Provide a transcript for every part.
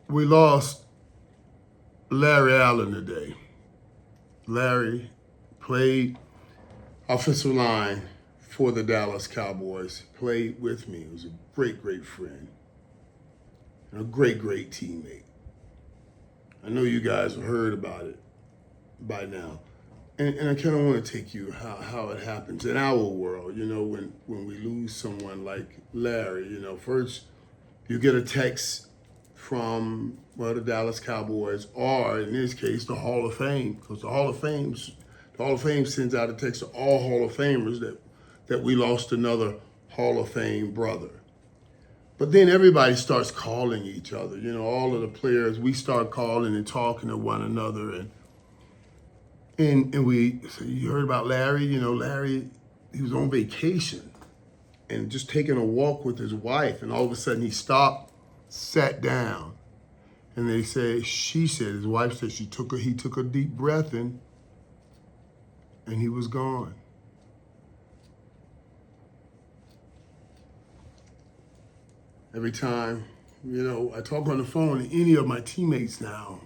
We lost Larry Allen today. Larry played offensive line for the Dallas Cowboys, played with me. He was a great, great friend and a great, great teammate. I know you guys have heard about it by now. And I kind of want to take you how it happens in our world, when we lose someone like Larry. First you get a text from, the Dallas Cowboys, or in this case, the Hall of Fame, because the Hall of Fame sends out a text to all Hall of Famers that we lost another Hall of Fame brother. But then everybody starts calling each other. All of the players, we start calling and talking to one another, and we, so you heard about Larry. Larry, he was on vacation and just taking a walk with his wife, and all of a sudden he stopped, sat down, and his wife said he took a deep breath and he was gone. Every time, I talk on the phone to any of my teammates now,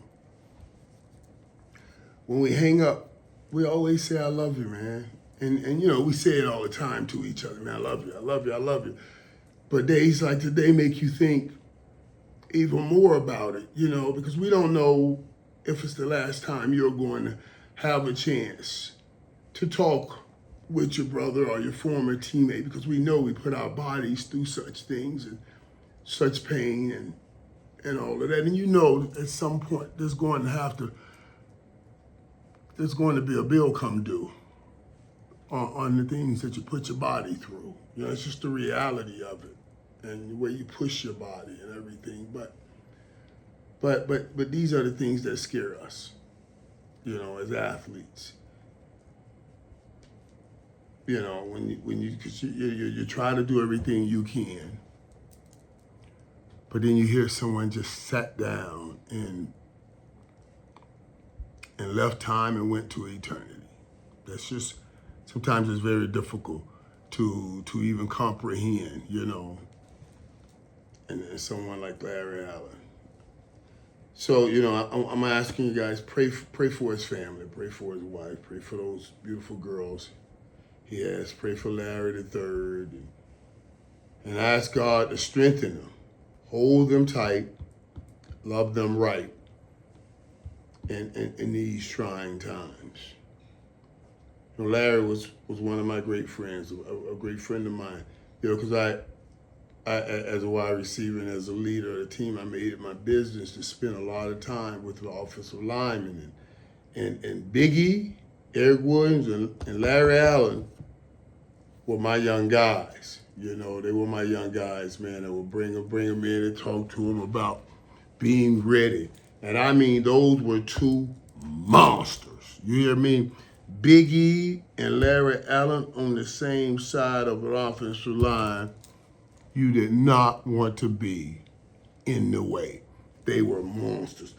when we hang up, we always say, "I love you, man." And we say it all the time to each other, "Man, I love you, I love you, I love you." But days like today make you think even more about it, because we don't know if it's the last time you're going to have a chance to talk with your brother or your former teammate, because we know we put our bodies through such things and such pain and all of that. And at some point there's going to be a bill come due on the things that you put your body through. It's just the reality of it and the way you push your body and everything. But these are the things that scare us, as athletes. Because you try to do everything you can, but then you hear someone just sat down and left time and went to eternity. That's just, sometimes it's very difficult to even comprehend, and someone like Larry Allen. So, I'm asking you guys, pray for his family, pray for his wife, pray for those beautiful girls he has, pray for Larry the third, and ask God to strengthen them, hold them tight, love them right in these trying times. Larry was one of my great friends, a great friend of mine, because I, as a wide receiver and as a leader of the team, I made it my business to spend a lot of time with the offensive linemen. And Biggie, Eric Williams, and Larry Allen were my young guys. They were my young guys, man. I would bring them in and talk to them about being ready. And I mean, those were two monsters. You hear me? Biggie and Larry Allen on the same side of an offensive line. You did not want to be in the way. They were monsters.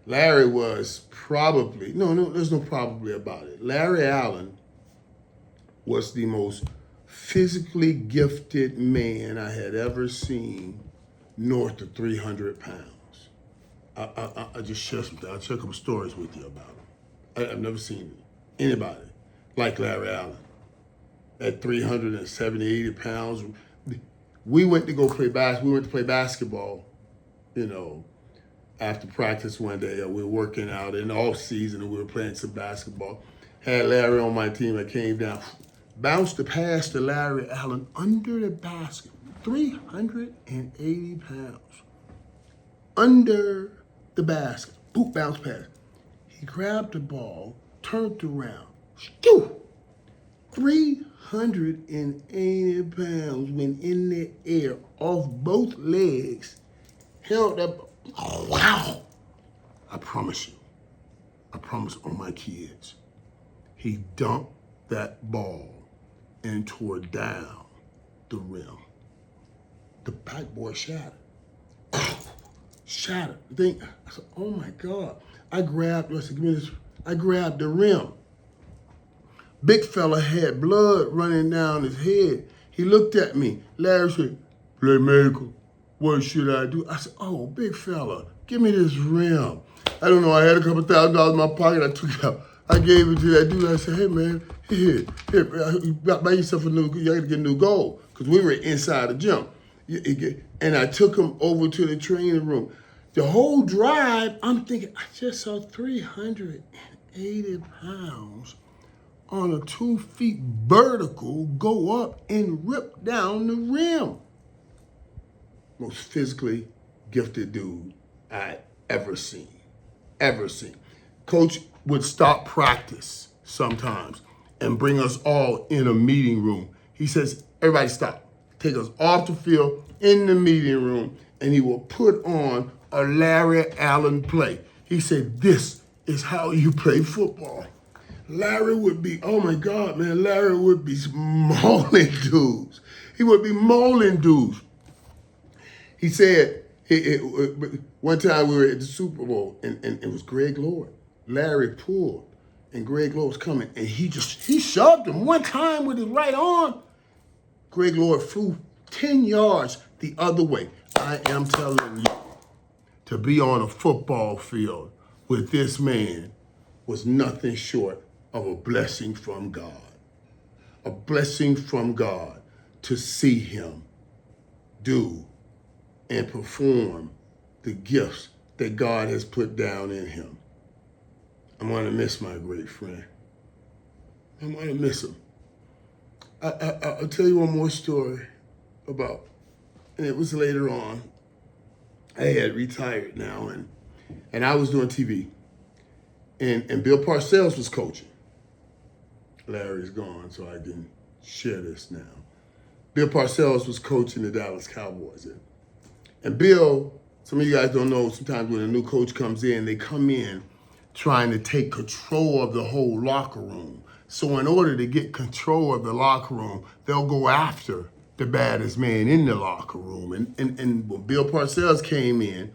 Larry was probably, no, there's no probably about it. Larry Allen was the most physically gifted man I had ever seen north of 300 pounds. I just share something. I'll share a couple stories with you about him. I've never seen anybody like Larry Allen at 370, 80 pounds. We went to play basketball, after practice one day. We were working out in the off season and we were playing some basketball. Had Larry on my team. I came down, bounced the pass to Larry Allen under the basket, 380 pounds. Under the basket, boot bounce pass. He grabbed the ball, turned around, shoo! 380 pounds went in the air off both legs, held up. Oh, wow! I promise on my kids, he dumped that ball and tore down the rim. The backboard shattered. Shattered. I said, "Oh my God." I grabbed the rim. Big fella had blood running down his head. He looked at me. Larry said, "Playmaker." what should I do? I said, oh, big fella, give me this rim. I don't know, I had a couple $1,000 in my pocket. I took it out. I gave it to that dude. I said, hey, man, here, buy yourself a new, you got to get a new goal. Because we were inside the gym. And I took him over to the training room. The whole drive, I'm thinking, I just saw 380 pounds on a 2 feet vertical go up and rip down the rim. Most physically gifted dude I ever seen. Coach would stop practice sometimes and bring us all in a meeting room. He says, everybody stop. Take us off the field in the meeting room, and he will put on a Larry Allen play. He said, this is how you play football. Larry would be, oh my God, man, Larry would be mauling dudes. He would be mauling dudes. He said, one time we were at the Super Bowl, and it was Greg Lord. Larry pulled, and Greg Lord was coming, and he shoved him one time with his right arm. Greg Lord flew 10 yards the other way. I am telling you, to be on a football field with this man was nothing short of a blessing from God. A blessing from God to see him do and perform the gifts that God has put down in him. I'm going to miss my great friend. I'm going to miss him. I'll tell you one more story about, and it was later on. I had retired now, and I was doing TV. And Bill Parcells was coaching. Larry's gone, so I can share this now. Bill Parcells was coaching the Dallas Cowboys. And Bill, some of you guys don't know, sometimes when a new coach comes in, they come in trying to take control of the whole locker room. So in order to get control of the locker room, they'll go after the baddest man in the locker room. And when Bill Parcells came in,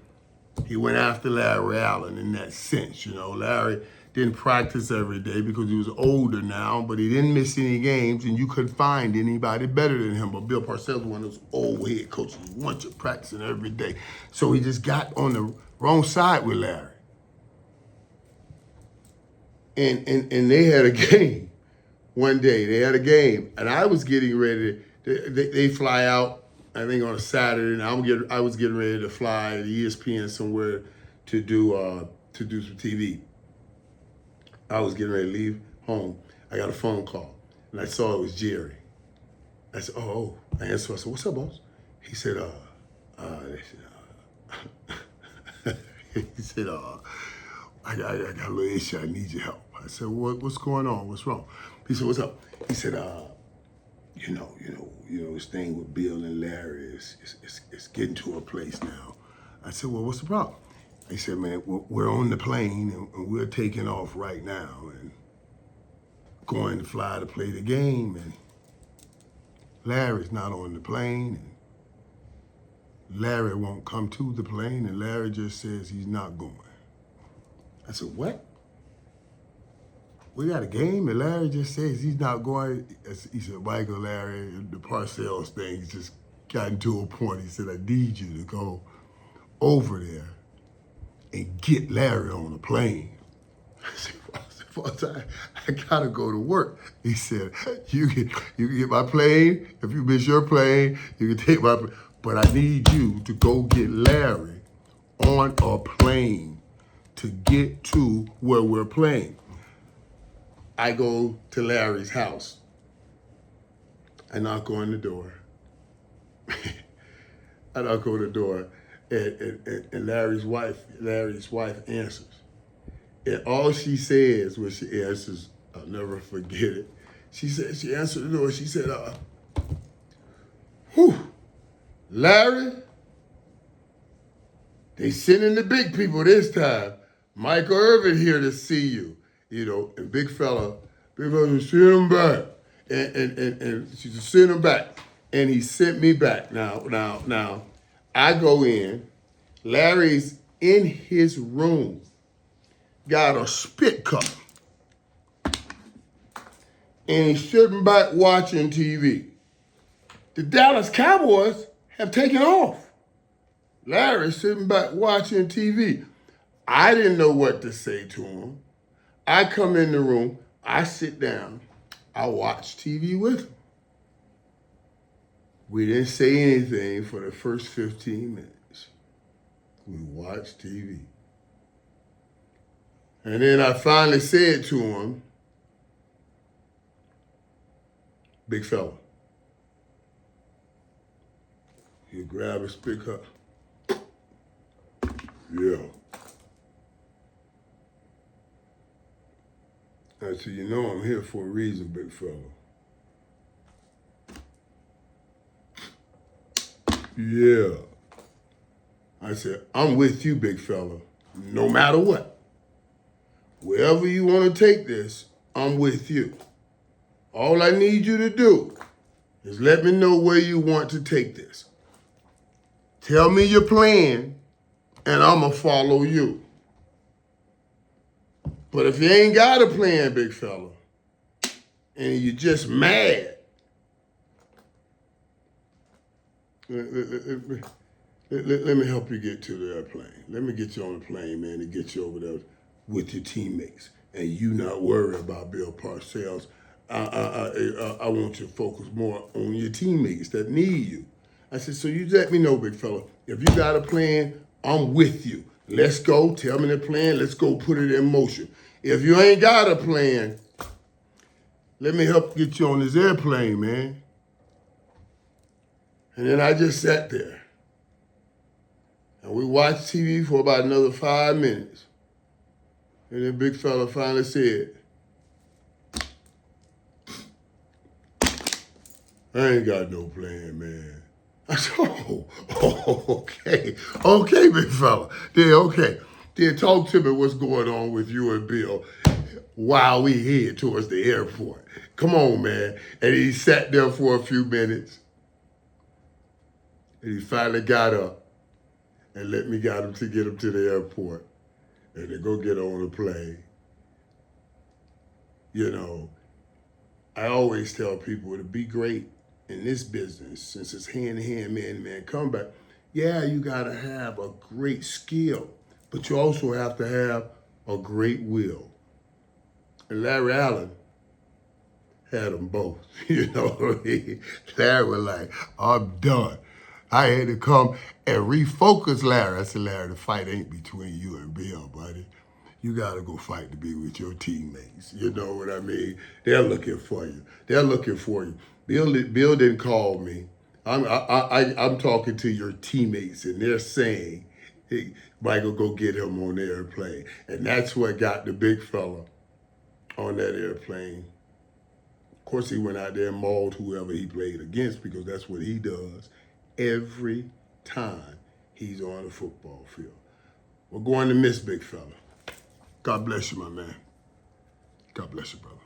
he went after Larry Allen in that sense. You know, Larry didn't practice every day because he was older now, but he didn't miss any games, and you couldn't find anybody better than him. But Bill Parcells was one of those old head coaches who wants you practicing every day. So he just got on the wrong side with Larry. And they had a game one day. They had a game, and I was getting ready. They fly out, I think on a Saturday, and I was getting ready to fly to ESPN somewhere to do some TV. I was getting ready to leave home. I got a phone call, and I saw it was Jerry. I said, oh. I answered. I said, what's up, boss? He said, he said, I got a little issue. I need your help. I said, what's going on? What's wrong? He said, what's up? He said, you know, this thing with Bill and Larry is getting to a place now. I said, well, what's the problem? He said, man, we're on the plane and we're taking off right now and going to fly to play the game, and Larry's not on the plane, and Larry won't come to the plane, and Larry just says he's not going. I said, what? We got a game and Larry just says he's not going. He said, Michael, Larry, the Parcells thing just gotten to a point. He said, I need you to go over there and get Larry on a plane. I said, I gotta go to work. He said, you can get my plane. If you miss your plane, you can take my plane. But I need you to go get Larry on a plane to get to where we're playing. I go to Larry's house. I knock on the door. I knock on the door, and Larry's wife answers. And all she says when she answers, I'll never forget it. She answered the door. She said, Larry, they sending the big people this time. Michael Irvin here to see you. And big fella sent him back. And she just sent him back. And he sent me back. Now, I go in. Larry's in his room. Got a spit cup. And he's sitting back watching TV. The Dallas Cowboys have taken off. Larry's sitting back watching TV. I didn't know what to say to him. I come in the room, I sit down, I watch TV with him. We didn't say anything for the first 15 minutes. We watched TV. And then I finally said to him, big fella, he grabbed his big cup. Yeah. I said, you know I'm here for a reason, big fella. Yeah. I said, I'm with you, big fella, no matter what. Wherever you want to take this, I'm with you. All I need you to do is let me know where you want to take this. Tell me your plan, and I'm going to follow you. But if you ain't got a plan, big fella, and you're just mad, let me help you get to the airplane. Let me get you on the plane, man, and get you over there with your teammates. And you not worry about Bill Parcells. I want you to focus more on your teammates that need you. I said, so you let me know, big fella. If you got a plan, I'm with you. Let's go. Tell me the plan. Let's go put it in motion. If you ain't got a plan, let me help get you on this airplane, man. And then I just sat there. And we watched TV for about another 5 minutes. And then big fella finally said, I ain't got no plan, man. I said, okay. Okay, big fella. Then, okay. Then talk to me what's going on with you and Bill while we head towards the airport. Come on, man. And he sat there for a few minutes. And he finally got up and let me get him to the airport. And then go get on the plane. You know, I always tell people to be great in this business, since it's hand-to-hand, man-to-man combat. Yeah, you gotta have a great skill, but you also have to have a great will. And Larry Allen had them both. You know what I mean? Larry was like, I'm done. I had to come and refocus Larry. I said, Larry, the fight ain't between you and Bill, buddy. You gotta go fight to be with your teammates. You know what I mean? They're looking for you. They're looking for you. Bill didn't call me. I'm talking to your teammates, and they're saying, hey, Michael, go get him on the airplane. And that's what got the big fella on that airplane. Of course, he went out there and mauled whoever he played against, because that's what he does every time he's on the football field. We're going to miss big fella. God bless you, my man. God bless you, brother.